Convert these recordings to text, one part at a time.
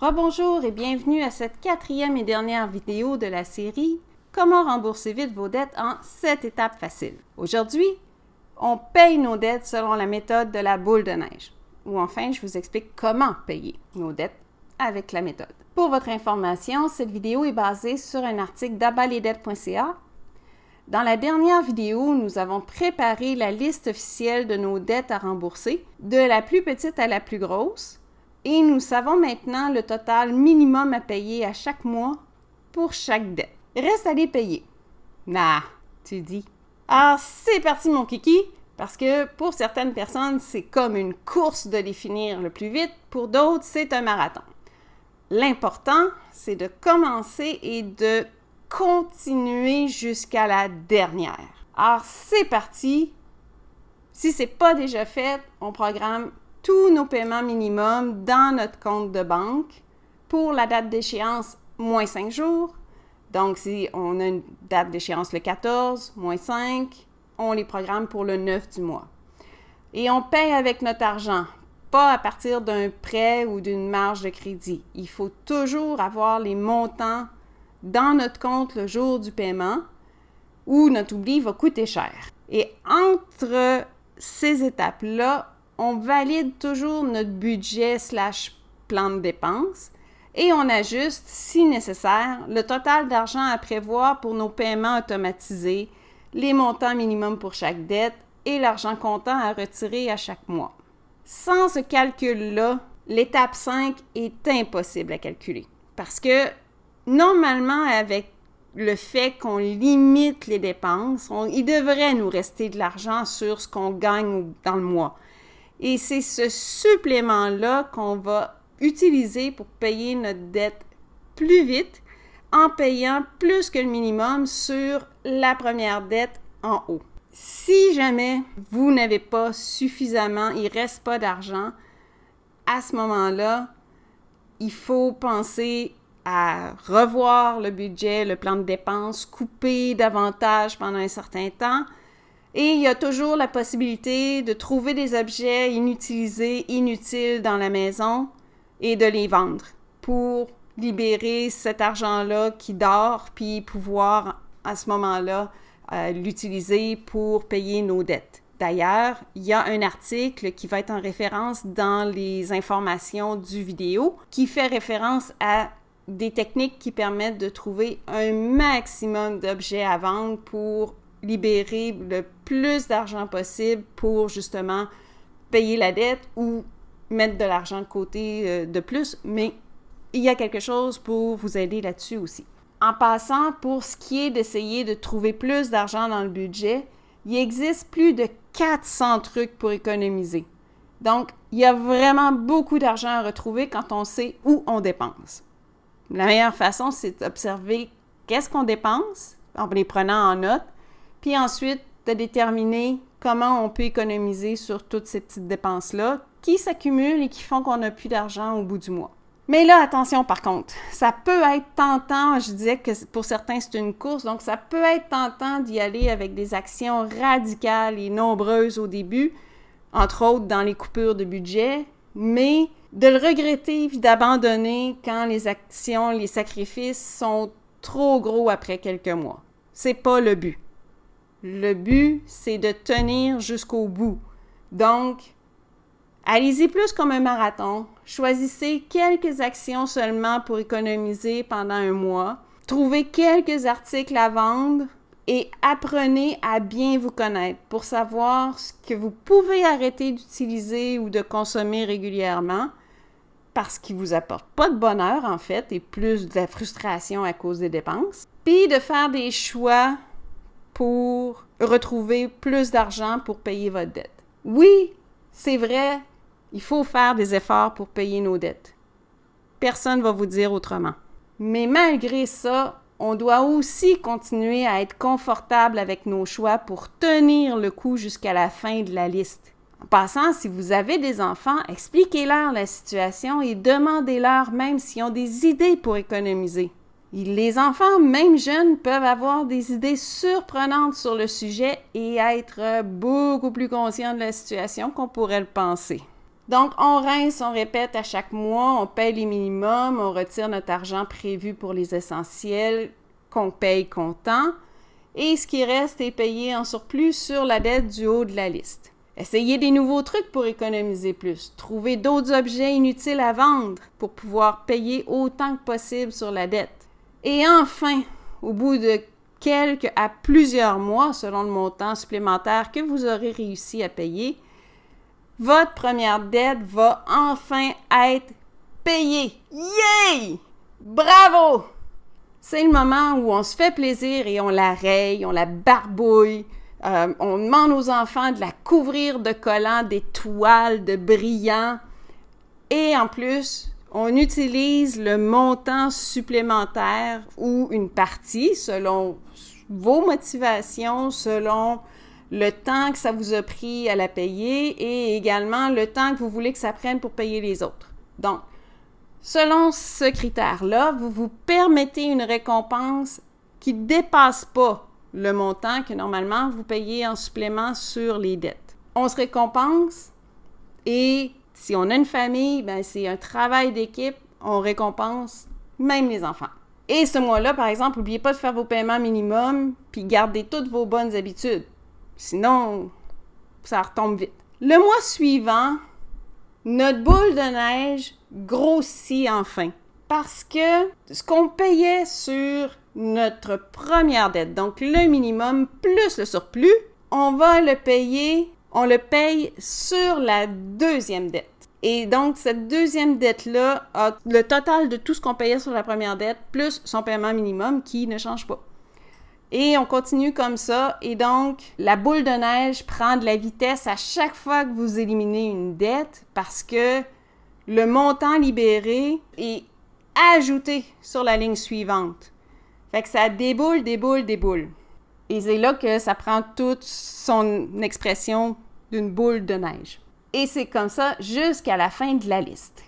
Rebonjour et bienvenue à cette quatrième et dernière vidéo de la série « Comment rembourser vite vos dettes en 7 étapes faciles ». Aujourd'hui, on paye nos dettes selon la méthode de la boule de neige. Ou enfin, je vous explique comment payer nos dettes avec la méthode. Pour votre information, cette vidéo est basée sur un article d'abatledettes.ca. Dans la dernière vidéo, nous avons préparé la liste officielle de nos dettes à rembourser, de la plus petite à la plus grosse. Et nous savons maintenant le total minimum à payer à chaque mois pour chaque dette. Reste à les payer. Nah, tu dis. Alors, c'est parti mon kiki, parce que pour certaines personnes, c'est comme une course de les finir le plus vite. Pour d'autres, c'est un marathon. L'important, c'est de commencer et de continuer jusqu'à la dernière. Alors, c'est parti. Si ce n'est pas déjà fait, on programme tous nos paiements minimums dans notre compte de banque pour la date d'échéance moins 5 jours. Donc, si on a une date d'échéance le 14, moins 5, on les programme pour le 9 du mois. Et on paye avec notre argent, pas à partir d'un prêt ou d'une marge de crédit. Il faut toujours avoir les montants dans notre compte le jour du paiement ou notre oubli va coûter cher. Et entre ces étapes-là, on valide toujours notre budget / plan de dépenses et on ajuste, si nécessaire, le total d'argent à prévoir pour nos paiements automatisés, les montants minimums pour chaque dette et l'argent comptant à retirer à chaque mois. Sans ce calcul-là, l'étape 5 est impossible à calculer parce que normalement, avec le fait qu'on limite les dépenses, il devrait nous rester de l'argent sur ce qu'on gagne dans le mois. Et c'est ce supplément-là qu'on va utiliser pour payer notre dette plus vite en payant plus que le minimum sur la première dette en haut. Si jamais vous n'avez pas suffisamment, il ne reste pas d'argent, à ce moment-là, il faut penser à revoir le budget, le plan de dépenses, couper davantage pendant un certain temps. Et il y a toujours la possibilité de trouver des objets inutilisés, inutiles dans la maison et de les vendre pour libérer cet argent-là qui dort puis pouvoir à ce moment-là l'utiliser pour payer nos dettes. D'ailleurs, il y a un article qui va être en référence dans les informations du vidéo qui fait référence à des techniques qui permettent de trouver un maximum d'objets à vendre pour libérer le plus d'argent possible pour justement payer la dette ou mettre de l'argent de côté de plus, mais il y a quelque chose pour vous aider là-dessus aussi. En passant, pour ce qui est d'essayer de trouver plus d'argent dans le budget, il existe plus de 400 trucs pour économiser. Donc, il y a vraiment beaucoup d'argent à retrouver quand on sait où on dépense. La meilleure façon, c'est d'observer qu'est-ce qu'on dépense en les prenant en note, puis ensuite, de déterminer comment on peut économiser sur toutes ces petites dépenses-là qui s'accumulent et qui font qu'on n'a plus d'argent au bout du mois. Mais là, attention par contre, ça peut être tentant, je disais que pour certains c'est une course, donc ça peut être tentant d'y aller avec des actions radicales et nombreuses au début, entre autres dans les coupures de budget, mais de le regretter puis d'abandonner quand les actions, les sacrifices sont trop gros après quelques mois. C'est pas le but. Le but, c'est de tenir jusqu'au bout. Donc, allez-y plus comme un marathon. Choisissez quelques actions seulement pour économiser pendant un mois. Trouvez quelques articles à vendre et apprenez à bien vous connaître pour savoir ce que vous pouvez arrêter d'utiliser ou de consommer régulièrement parce qu'il ne vous apporte pas de bonheur en fait et plus de la frustration à cause des dépenses. Puis de faire des choix pour retrouver plus d'argent pour payer votre dette. Oui, c'est vrai, il faut faire des efforts pour payer nos dettes. Personne ne va vous dire autrement. Mais malgré ça, on doit aussi continuer à être confortable avec nos choix pour tenir le coup jusqu'à la fin de la liste. En passant, si vous avez des enfants, expliquez-leur la situation et demandez-leur même s'ils ont des idées pour économiser. Les enfants, même jeunes, peuvent avoir des idées surprenantes sur le sujet et être beaucoup plus conscients de la situation qu'on pourrait le penser. Donc, on rince, on répète à chaque mois, on paye les minimums, on retire notre argent prévu pour les essentiels qu'on paye comptant et ce qui reste est payé en surplus sur la dette du haut de la liste. Essayez des nouveaux trucs pour économiser plus. Trouvez d'autres objets inutiles à vendre pour pouvoir payer autant que possible sur la dette. Et enfin, au bout de quelques à plusieurs mois, selon le montant supplémentaire que vous aurez réussi à payer, votre première dette va enfin être payée. Yay! Bravo! C'est le moment où on se fait plaisir et on la raye, on la barbouille. On demande aux enfants de la couvrir de collants, d'étoiles, de brillants. Et en plus, on utilise le montant supplémentaire ou une partie selon vos motivations, selon le temps que ça vous a pris à la payer et également le temps que vous voulez que ça prenne pour payer les autres. Donc, selon ce critère-là, vous vous permettez une récompense qui ne dépasse pas le montant que normalement vous payez en supplément sur les dettes. On se récompense et si on a une famille, ben c'est un travail d'équipe, on récompense même les enfants. Et ce mois-là, par exemple, n'oubliez pas de faire vos paiements minimum puis gardez toutes vos bonnes habitudes. Sinon, ça retombe vite. Le mois suivant, notre boule de neige grossit enfin parce que ce qu'on payait sur notre première dette, donc le minimum plus le surplus, on le paye sur la deuxième dette. Et donc, cette deuxième dette-là a le total de tout ce qu'on payait sur la première dette plus son paiement minimum qui ne change pas. Et on continue comme ça, et donc la boule de neige prend de la vitesse à chaque fois que vous éliminez une dette parce que le montant libéré est ajouté sur la ligne suivante. Fait que ça déboule. Et c'est là que ça prend toute son expression d'une boule de neige. Et c'est comme ça jusqu'à la fin de la liste.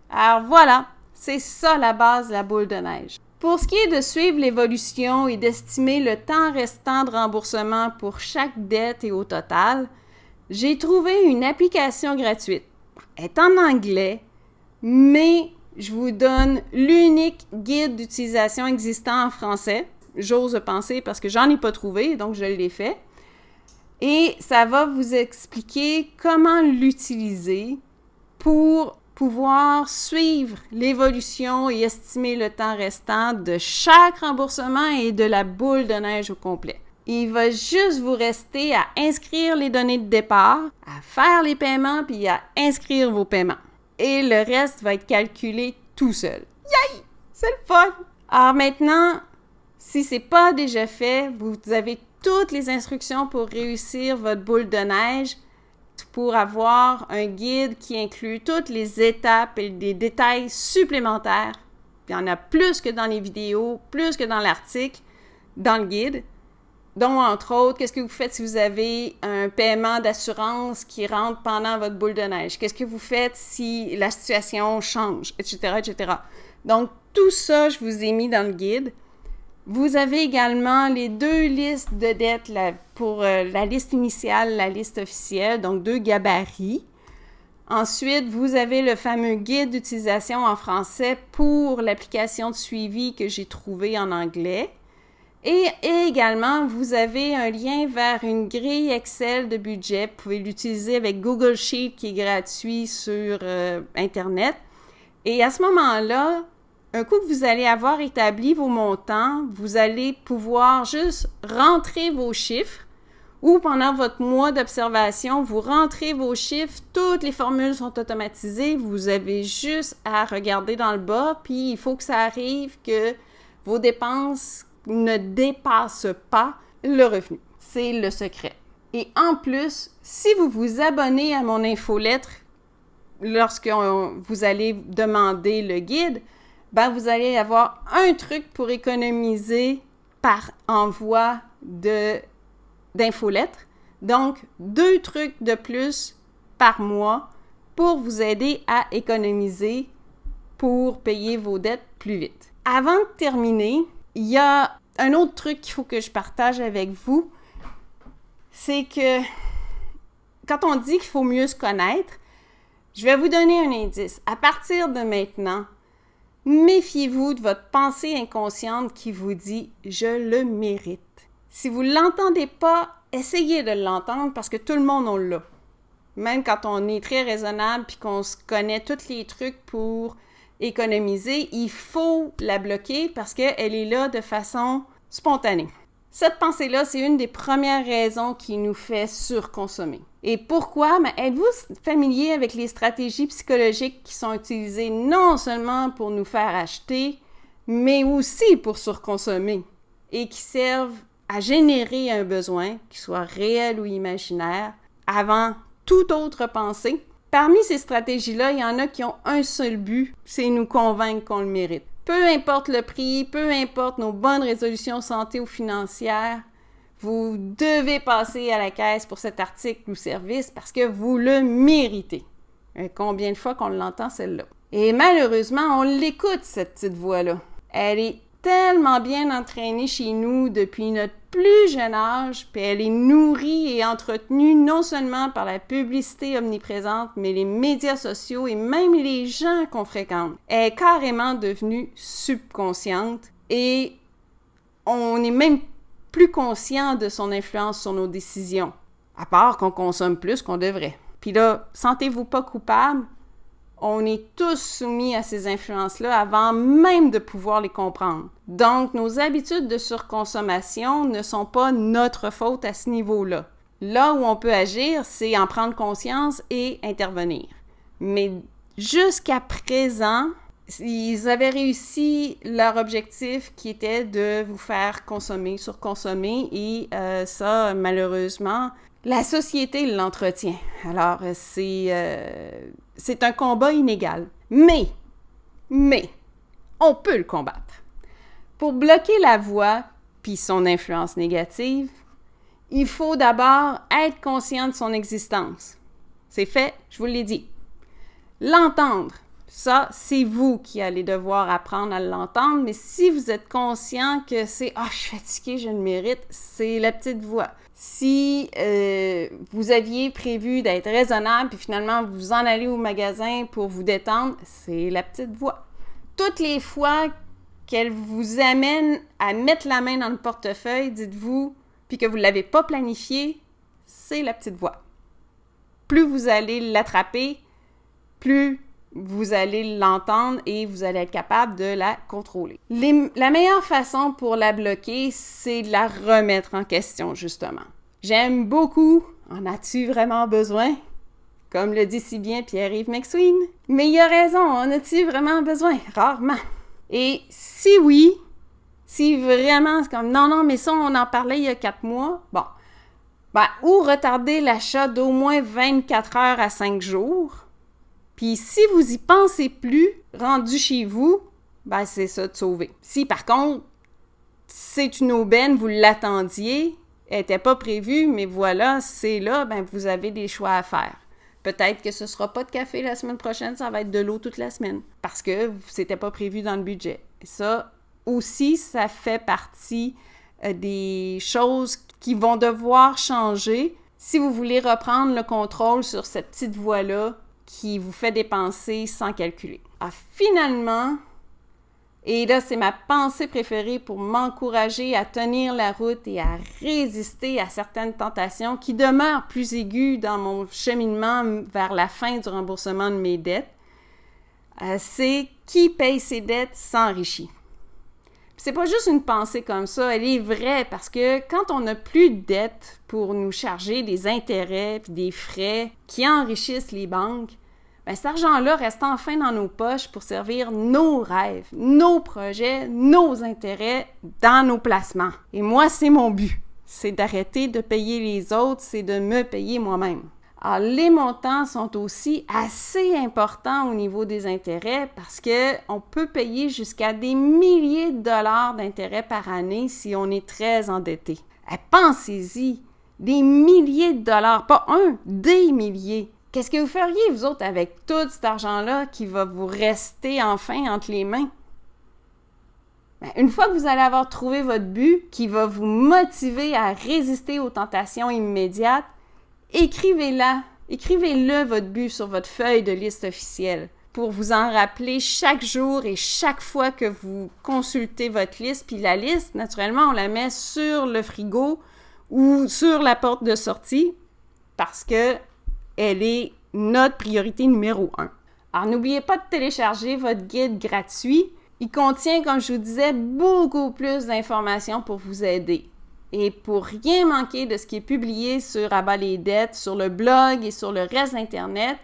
Alors voilà, c'est ça la base de la boule de neige. Pour ce qui est de suivre l'évolution et d'estimer le temps restant de remboursement pour chaque dette et au total, j'ai trouvé une application gratuite. Elle est en anglais, mais je vous donne l'unique guide d'utilisation existant en français. J'ose penser parce que j'en ai pas trouvé, donc je l'ai fait. Et ça va vous expliquer comment l'utiliser pour pouvoir suivre l'évolution et estimer le temps restant de chaque remboursement et de la boule de neige au complet. Il va juste vous rester à inscrire les données de départ, à faire les paiements puis à inscrire vos paiements. Et le reste va être calculé tout seul. Yay! C'est le fun! Alors maintenant, si ce n'est pas déjà fait, vous avez toutes les instructions pour réussir votre boule de neige, pour avoir un guide qui inclut toutes les étapes et des détails supplémentaires. Il y en a plus que dans les vidéos, plus que dans l'article, dans le guide, dont entre autres, qu'est-ce que vous faites si vous avez un paiement d'assurance qui rentre pendant votre boule de neige? Qu'est-ce que vous faites si la situation change, etc., etc. Donc, tout ça, je vous ai mis dans le guide. Vous avez également les deux listes de dettes pour la liste initiale, la liste officielle, donc 2 gabarits. Ensuite, vous avez le fameux guide d'utilisation en français pour l'application de suivi que j'ai trouvé en anglais. Et également, vous avez un lien vers une grille Excel de budget. Vous pouvez l'utiliser avec Google Sheet qui est gratuit sur Internet. Et à ce moment-là, un coup que vous allez avoir établi vos montants, vous allez pouvoir juste rentrer vos chiffres ou pendant votre mois d'observation, vous rentrez vos chiffres, toutes les formules sont automatisées, vous avez juste à regarder dans le bas, puis il faut que ça arrive que vos dépenses ne dépassent pas le revenu. C'est le secret. Et en plus, si vous vous abonnez à mon infolettre lorsque vous allez demander le guide, ben vous allez avoir un truc pour économiser par envoi d'infolettre. Donc, 2 trucs de plus par mois pour vous aider à économiser pour payer vos dettes plus vite. Avant de terminer, il y a un autre truc qu'il faut que je partage avec vous. C'est que quand on dit qu'il faut mieux se connaître, Je vais vous donner un indice. À partir de maintenant, méfiez-vous de votre pensée inconsciente qui vous dit « je le mérite ». Si vous ne l'entendez pas, essayez de l'entendre parce que tout le monde, on l'a. Même quand on est très raisonnable puis qu'on se connaît tous les trucs pour économiser, il faut la bloquer parce qu'elle est là de façon spontanée. Cette pensée-là, c'est une des premières raisons qui nous fait surconsommer. Et pourquoi? Êtes-vous familier avec les stratégies psychologiques qui sont utilisées non seulement pour nous faire acheter, mais aussi pour surconsommer et qui servent à générer un besoin, qu'il soit réel ou imaginaire, avant toute autre pensée? Parmi ces stratégies-là, il y en a qui ont un seul but, c'est nous convaincre qu'on le mérite. Peu importe le prix, peu importe nos bonnes résolutions santé ou financières, vous devez passer à la caisse pour cet article ou service parce que vous le méritez. Et combien de fois qu'on l'entend, celle-là? Et malheureusement, on l'écoute, cette petite voix-là. Elle est tellement bien entraînée chez nous depuis notre plus jeune âge, puis elle est nourrie et entretenue non seulement par la publicité omniprésente, mais les médias sociaux et même les gens qu'on fréquente. Elle est carrément devenue subconsciente et on est même plus conscient de son influence sur nos décisions, à part qu'on consomme plus qu'on devrait. Puis là, sentez-vous pas coupable, on est tous soumis à ces influences-là avant même de pouvoir les comprendre. Donc, nos habitudes de surconsommation ne sont pas notre faute à ce niveau-là. Là où on peut agir, c'est en prendre conscience et intervenir. Mais jusqu'à présent, ils avaient réussi leur objectif qui était de vous faire consommer, surconsommer et ça, malheureusement, la société l'entretient. Alors, c'est un combat inégal. Mais, on peut le combattre. Pour bloquer la voix puis son influence négative, il faut d'abord être conscient de son existence. C'est fait, je vous l'ai dit. L'entendre, ça, c'est vous qui allez devoir apprendre à l'entendre, mais si vous êtes conscient que c'est « Ah, je suis fatigué, je le mérite », c'est la petite voix. Si vous aviez prévu d'être raisonnable, puis finalement vous en allez au magasin pour vous détendre, c'est la petite voix. Toutes les fois qu'elle vous amène à mettre la main dans le portefeuille, dites-vous, puis que vous ne l'avez pas planifié, c'est la petite voix. Plus vous allez l'attraper, plus vous allez l'entendre et vous allez être capable de la contrôler. La meilleure façon pour la bloquer, c'est de la remettre en question, justement. J'aime beaucoup « En as-tu vraiment besoin? » Comme le dit si bien Pierre-Yves McSween. Mais il a raison, en as-tu vraiment besoin? Rarement. Et si oui, si vraiment c'est comme « Non, mais ça, on en parlait il y a 4 mois. » Bon. Ou retarder l'achat d'au moins 24 heures à 5 jours. Puis si vous y pensez plus, rendu chez vous, c'est ça de sauver. Si par contre, c'est une aubaine, vous l'attendiez, elle n'était pas prévue, mais voilà, c'est là, vous avez des choix à faire. Peut-être que ce ne sera pas de café la semaine prochaine, ça va être de l'eau toute la semaine, parce que c'était pas prévu dans le budget. Et ça aussi, ça fait partie des choses qui vont devoir changer si vous voulez reprendre le contrôle sur cette petite voie-là qui vous fait dépenser sans calculer. Finalement, et là, c'est ma pensée préférée pour m'encourager à tenir la route et à résister à certaines tentations qui demeurent plus aiguës dans mon cheminement vers la fin du remboursement de mes dettes, c'est qui paye ses dettes s'enrichit. C'est pas juste une pensée comme ça, elle est vraie parce que quand on n'a plus de dettes pour nous charger des intérêts et des frais qui enrichissent les banques, cet argent-là reste enfin dans nos poches pour servir nos rêves, nos projets, nos intérêts dans nos placements. Et moi, c'est mon but. C'est d'arrêter de payer les autres, c'est de me payer moi-même. Alors, les montants sont aussi assez importants au niveau des intérêts parce qu'on peut payer jusqu'à des milliers de dollars d'intérêts par année si on est très endetté. Pensez-y, des milliers de dollars, pas un, des milliers. Qu'est-ce que vous feriez, vous autres, avec tout cet argent-là qui va vous rester enfin entre les mains? Une fois que vous allez avoir trouvé votre but qui va vous motiver à résister aux tentations immédiates, écrivez-la écrivez-le votre but sur votre feuille de liste officielle pour vous en rappeler chaque jour et chaque fois que vous consultez votre liste. Puis la liste, naturellement, on la met sur le frigo ou sur la porte de sortie parce que elle est notre priorité numéro 1. Alors, n'oubliez pas de télécharger votre guide gratuit. Il contient, comme je vous disais, beaucoup plus d'informations pour vous aider. Et pour rien manquer de ce qui est publié sur Abat les dettes, sur le blog et sur le reste d'Internet,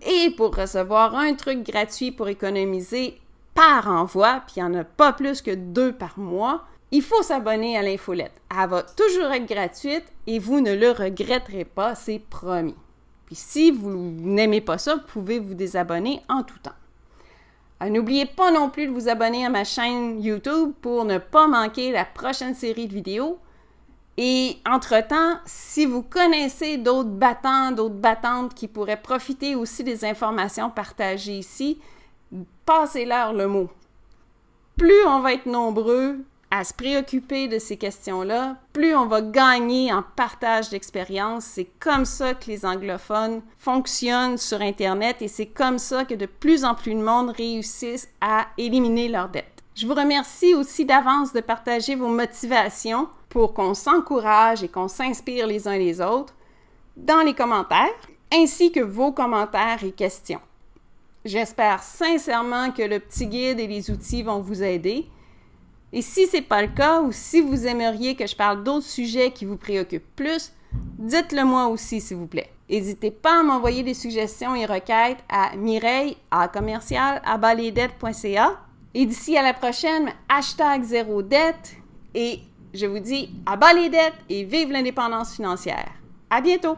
et pour recevoir un truc gratuit pour économiser par envoi, puis il n'y en a pas plus que 2 par mois, il faut s'abonner à l'infolette. Elle va toujours être gratuite et vous ne le regretterez pas, c'est promis. Puis si vous n'aimez pas ça, vous pouvez vous désabonner en tout temps. N'oubliez pas non plus de vous abonner à ma chaîne YouTube pour ne pas manquer la prochaine série de vidéos. Et entre-temps, si vous connaissez d'autres battants, d'autres battantes qui pourraient profiter aussi des informations partagées ici, passez-leur le mot. Plus on va être nombreux à se préoccuper de ces questions-là, plus on va gagner en partage d'expérience. C'est comme ça que les anglophones fonctionnent sur Internet et c'est comme ça que de plus en plus de monde réussissent à éliminer leurs dettes. Je vous remercie aussi d'avance de partager vos motivations pour qu'on s'encourage et qu'on s'inspire les uns les autres dans les commentaires, ainsi que vos commentaires et questions. J'espère sincèrement que le petit guide et les outils vont vous aider. Et si ce n'est pas le cas, ou si vous aimeriez que je parle d'autres sujets qui vous préoccupent plus, dites-le moi aussi, s'il vous plaît. N'hésitez pas à m'envoyer des suggestions et requêtes à mireille@abatlesdettes.ca. Et d'ici à la prochaine, #0dette et je vous dis à bas les dettes et vive l'indépendance financière. À bientôt!